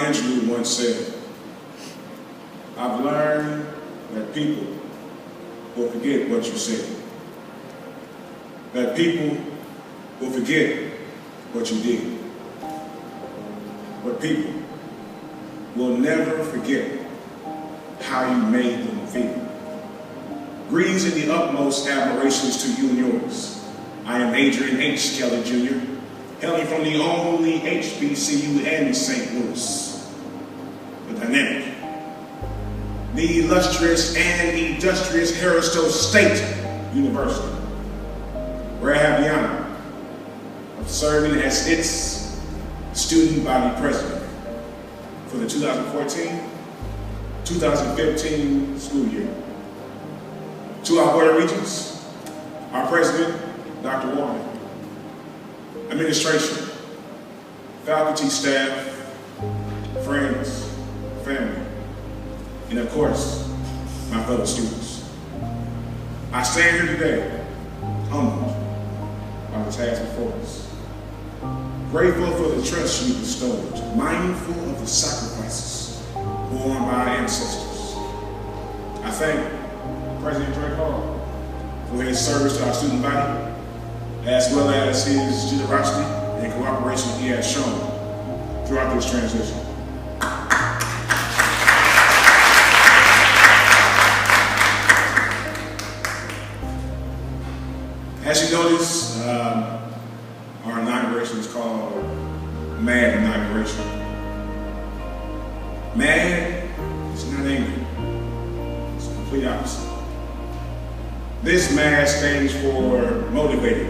Angelou once said, "I've learned that people will forget what you said. That people will forget what you did. But people will never forget how you made them feel." Greetings and the utmost admirations to you and yours. I am Adrian H. Kelly Jr., hailing from the only HBCU in St. Louis, the dynamic, the illustrious and industrious Harris-Stowe State University, where I have the honor of serving as its student body president for the 2014-2015 school year. To our board of regents, our president, Dr. Warren, administration, faculty, staff, friends, family, and of course, my fellow students. I stand here today, humbled by the task before us, grateful for the trust you bestowed, mindful of the sacrifices borne by our ancestors. I thank President Drake Hall for his service to our student body, as well as his generosity and cooperation he has shown throughout this transition. As you notice, our inauguration is called Mad Inauguration. Mad is not angry, it's the complete opposite. This MAD stands for motivated,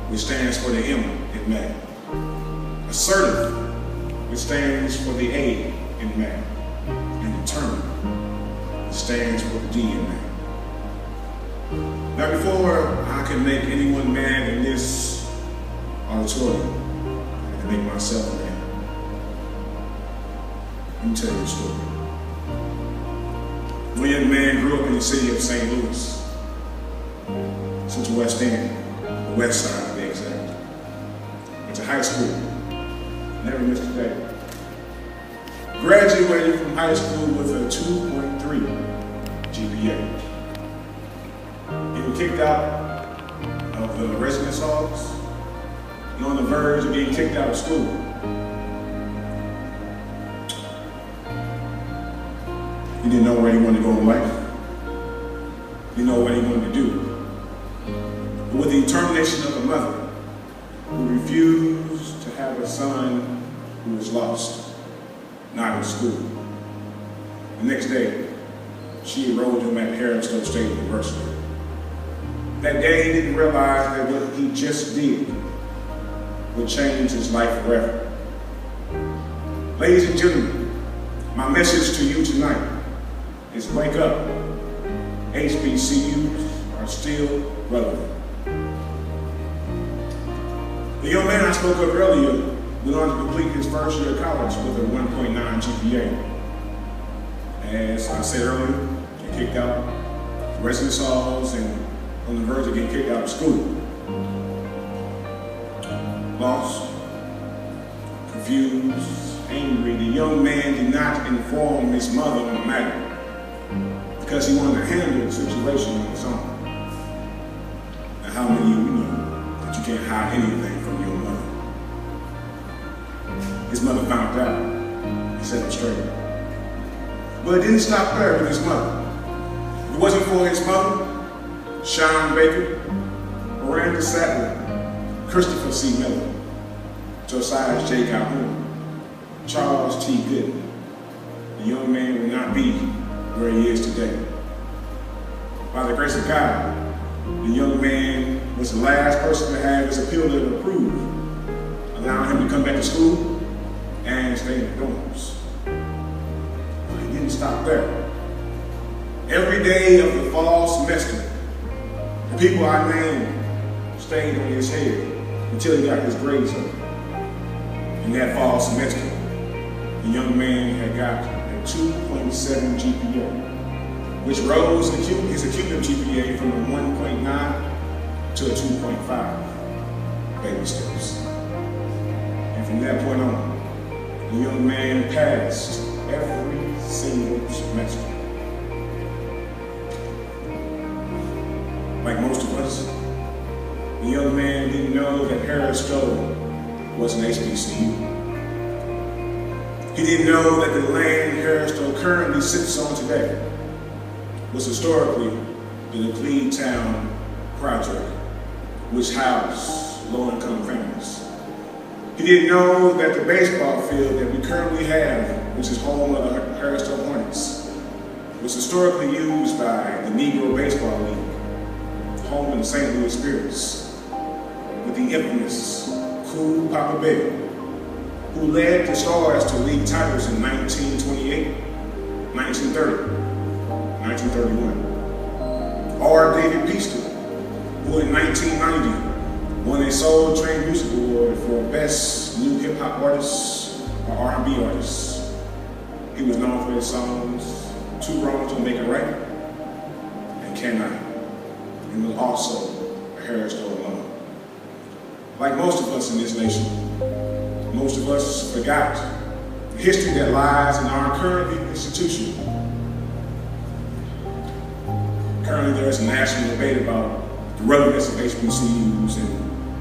which stands for the M in MAD. Assertive, which stands for the A in MAD. And determined, which stands for the D in MAD. Now, before I can make anyone mad in this auditorium, I can make myself mad. Let me tell you a story. One young man grew up in the city of St. Louis, Central West End, the west side to be exact. Went to high school, never missed a day. Graduated from high school with a 2.3 GPA. Getting kicked out of the residence halls and on the verge of being kicked out of school. He didn't know where he wanted to go in life. He didn't know what he wanted to do. But with the determination of a mother who refused to have a son who was lost, not in school. The next day, she enrolled him at Harris-Stowe State University. That day, he didn't realize that what he just did would change his life forever. Ladies and gentlemen, my message to you tonight is wake up. HBCUs are still relevant. The young man I spoke of earlier went on to complete his first year of college with a 1.9 GPA. As I said earlier, he kicked out of residence halls and on the verge of getting kicked out of school. Lost, confused, angry, the young man did not inform his mother on the matter because he wanted to handle the situation on his own. Now, how many of you know that you can't hide anything from your mother? His mother found out. He set him straight. But it didn't stop there with his mother. If it wasn't for his mother, Sean Baker, Miranda Sattler, Christopher C. Miller, Josiah J. Calhoun, Charles T. Gooden, the young man would not be where he is today. By the grace of God, the young man was the last person to have his appeal letter approved, allowing him to come back to school and stay in the dorms. But he didn't stop there. Every day of the fall semester, the people I named stayed on his head until he got his grades up. In that fall semester, the young man had got a 2.7 GPA, which rose his cumulative GPA from a 1.9 to a 2.5, baby steps. And from that point on, the young man passed every single semester. Like most of us, the young man didn't know that Harris-Stowe was an HBCU. He didn't know that the land Harris-Stowe currently sits on today was historically the Laclede Town Project, which housed low-income families. He didn't know that the baseball field that we currently have, which is home of the Harris-Stowe Hornets, was historically used by the Negro Baseball League, home of the St. Louis Spirits, with the infamous Cool Papa Bear, who led the Stars to league titles in 1928, 1930, 1931. Or David Peaston, who in 1990 won a Soul Train Music Award for Best New Hip Hop Artist or R&B Artist. He was known for his songs, Two Wrongs Don't Make It Right, and Can I? And was also a Harris-Stowe alum. Like most of us in this nation, most of us forgot the history that lies in our current institution. Currently, there is a national debate about the relevance of HBCUs and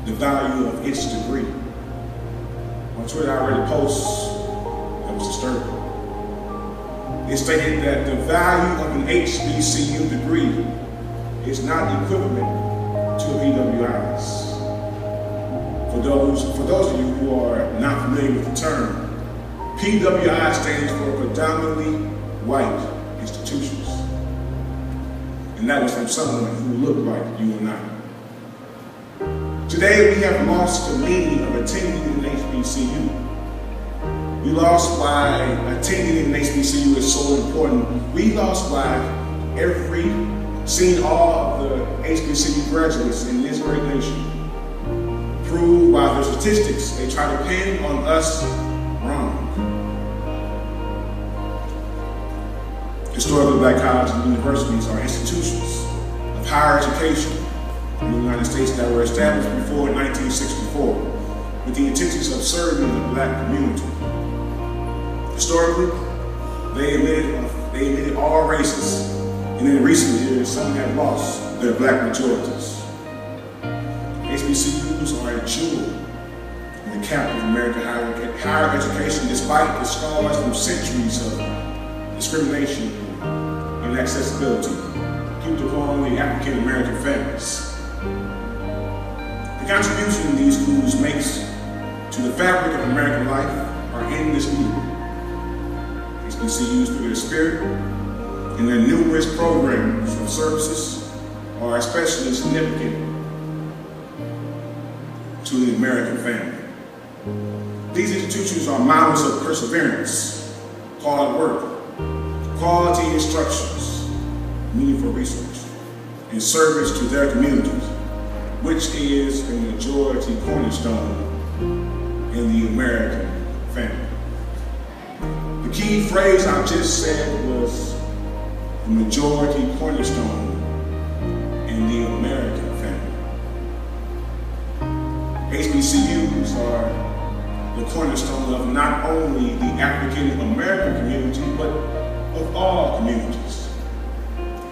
the value of its degree. On Twitter, I read a post that was disturbing. It stated that the value of an HBCU degree is not equivalent to a PWI's. For those of you who are not familiar with the term, PWI stands for predominantly white institutions. And that was from someone who looked like you and I. Today we have lost the meaning of attending an HBCU. We lost why attending an HBCU is so important. We lost why seeing all of the HBCU graduates in this great nation prove by their statistics they try to pin on us wrong. Historically black colleges and universities are institutions of higher education in the United States that were established before 1964 with the intentions of serving the black community. Historically, they admitted all races, and in recent years, some have lost their black majorities. HBCUs are a jewel in the cap of American higher education, despite the scars from centuries of discrimination and accessibility heaped upon the African American families. The contribution these schools make to the fabric of American life are indisputable. HBCUs, through their spirit and their numerous programs and services, are especially significant to the American family. These institutions are models of perseverance, hard work, quality instructions, meaningful research, and service to their communities, which is a majority cornerstone in the American family. The key phrase I just said was the majority cornerstone in the American family. HBCUs are the cornerstone of not only the African American community, but of all communities.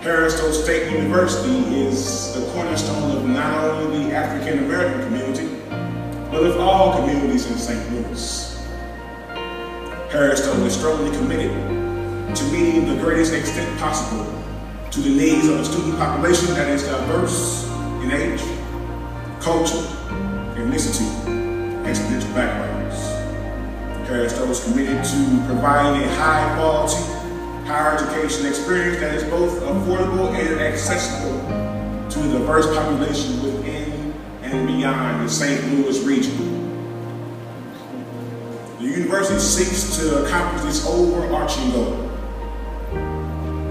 Harris-Stowe State University is the cornerstone of not only the African American community, but of all communities in St. Louis. Harris-Stowe is strongly committed to meeting the greatest extent possible to the needs of a student population that is diverse in age, culture, ethnicity, exponential backgrounds. Harris-Stowe is committed to providing a high-quality higher education experience that is both affordable and accessible to the diverse population within and beyond the St. Louis region. The university seeks to accomplish this overarching goal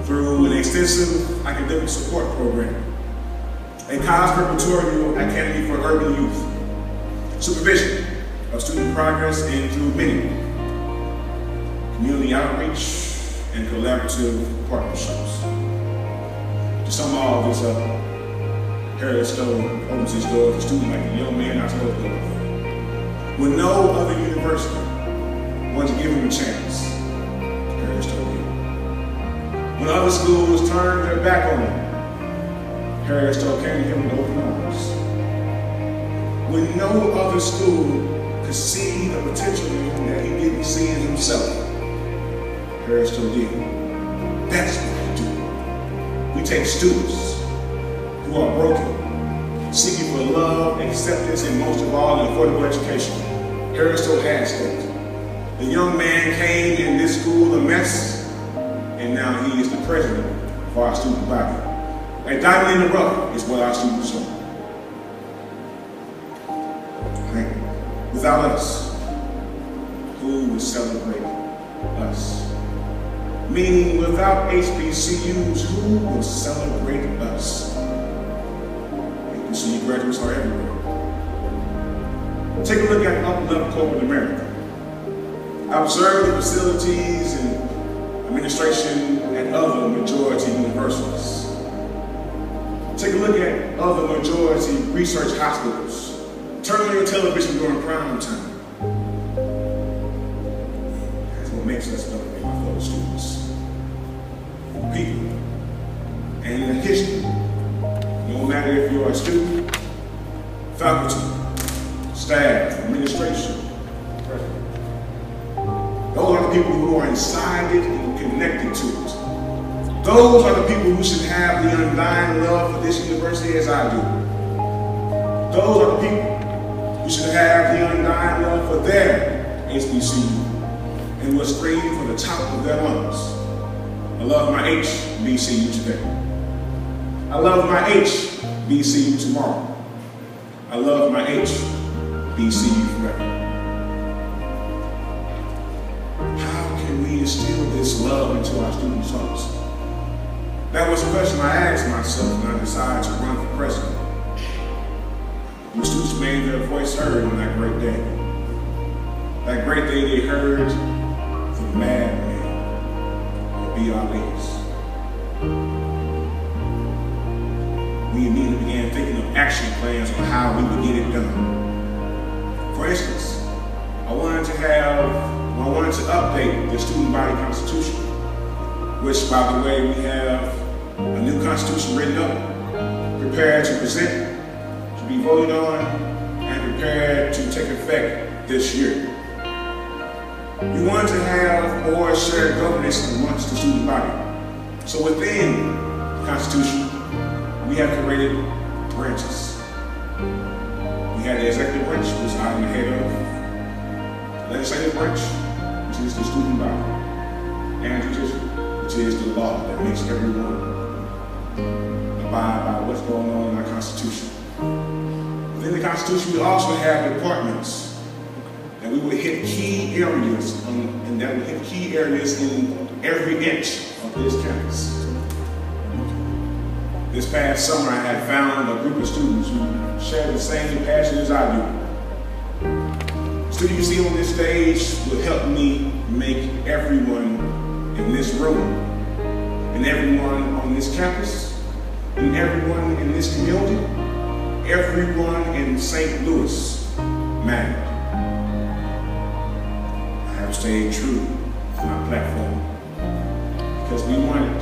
through an extensive academic support program, a college preparatory academy for urban youth, supervision of student progress, and through many community outreach and collaborative partnerships. To sum all of this up, Harris-Stowe opens its doors to students like the young man I told you of. When no other university wanted to give him a chance. Harris-Stowe did. When other schools turned their back on him, Harris-Stowe came to him with open arms. When no other school could see the potential in him that he didn't see in himself, Harris-Stowe did. That's what we do. We take students who are broken, seeking for love, acceptance, and most of all, an affordable education. Harris-Stowe has that. The young man came in this school a mess, and now he is the president of our student body. A diamond in the rough is what our students are. Without us, who would celebrate us? Meaning, without HBCUs, who will celebrate us? HBCU graduates are everywhere. Take a look at upper-level corporate America. Observe the facilities and administration at other majority universities. Take a look at other majority research hospitals. Turn on your television during prime time. That's what makes us celebrate my fellow students. People. And in history, no matter if you're a student, faculty, staff, administration, president. Those are the people who are inside it and connected to it. Those are the people who should have the undying love for this university as I do. Those are the people who should have the undying love for their HBCU and will scream from the top of their lungs, I love my HBCU today. I love my HBCU tomorrow. I love my HBCU forever. How can we instill this love into our students' hearts? That was a question I asked myself when I decided to run for president. The students made their voice heard on that great day. That great day they heard the madman be our leaders. We immediately began thinking of action plans on how we would get it done. For instance, I wanted to update the student body constitution, which, by the way, we have a new constitution written up, prepared to present, to be voted on, and prepared to take effect this year. We wanted to have more shared governance amongst the student body. So within the Constitution, we have created branches. We had the executive branch, which I'm the head of, the legislative branch, which is the student body, and judicial, which is the law that makes everyone abide by what's going on in our Constitution. Within the Constitution, we also have departments that we would hit key areas, and that would hit key areas in every inch of this campus. This past summer, I had found a group of students who share the same passion as I do. The student you see on this stage will help me make everyone in this room, and everyone on this campus, and everyone in this community, everyone in St. Louis matter. I have stayed true to my platform because we wanted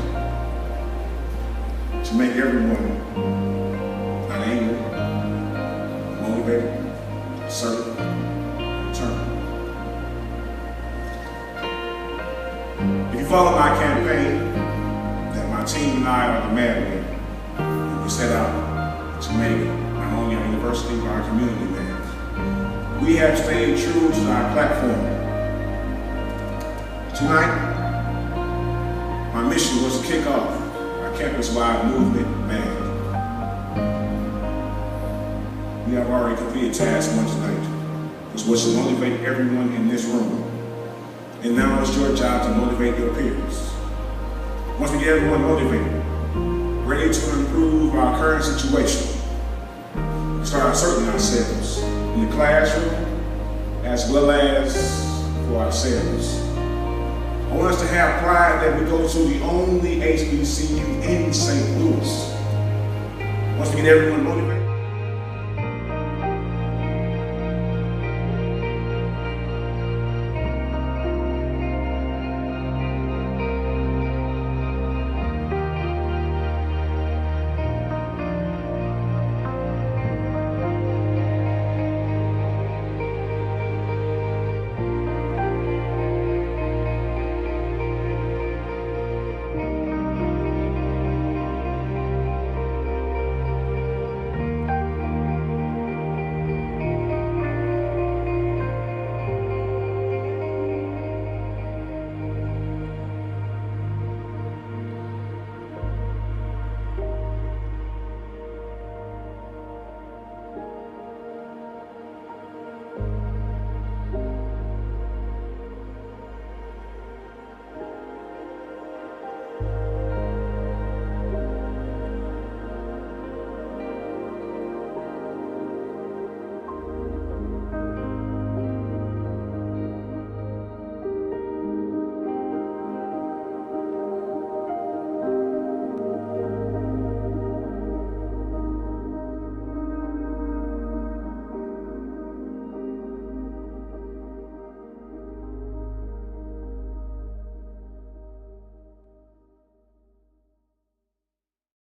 to make everyone not angry, motivated, assertive, determined. If you follow my campaign, that my team and I are the madmen, and we set out to make not only our university but our community mad. We have stayed true to our platform. Tonight, my mission was to kick off our campus-wide movement, MAD. We have already completed task 1 tonight, which was to motivate everyone in this room. And now it's your job to motivate your peers. Once we get everyone motivated, ready to improve our current situation, we start asserting ourselves in the classroom as well as for ourselves. I want us to have pride that we go to the only HBCU in St. Louis. Once we get everyone motivated,